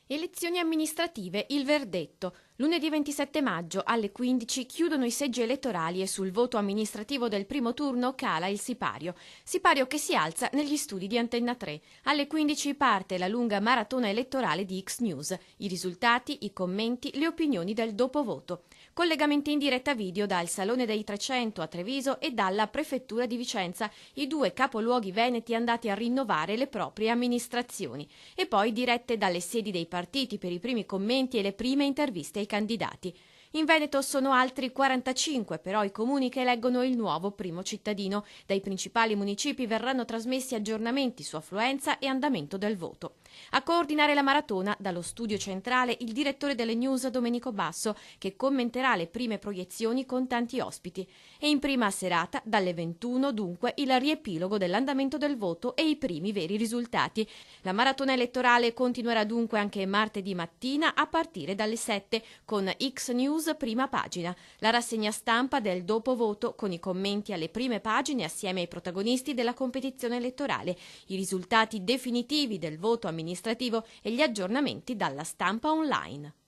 Elezioni amministrative, il verdetto. Lunedì 27 maggio alle 15 chiudono i seggi elettorali e sul voto amministrativo del primo turno cala il sipario. Sipario che si alza negli studi di Antenna 3. Alle 15 parte la lunga maratona elettorale di X News. I risultati, i commenti, le opinioni del dopovoto. Collegamenti in diretta video dal Salone dei 300 a Treviso e dalla Prefettura di Vicenza, i due capoluoghi veneti andati a rinnovare le proprie amministrazioni. E poi dirette dalle sedi dei partiti per i primi commenti e le prime interviste ai candidati. In Veneto sono altri 45 però i comuni che eleggono il nuovo primo cittadino. Dai principali municipi verranno trasmessi aggiornamenti su affluenza e andamento del voto. A coordinare la maratona, dallo studio centrale, il direttore delle news Domenico Basso, che commenterà le prime proiezioni con tanti ospiti. E in prima serata, dalle 21, dunque, il riepilogo dell'andamento del voto e i primi veri risultati. La maratona elettorale continuerà dunque anche martedì mattina a partire dalle 7 con X News prima pagina, la rassegna stampa del dopovoto con i commenti alle prime pagine assieme ai protagonisti della competizione elettorale, i risultati definitivi del voto amministrativo e gli aggiornamenti dalla stampa online.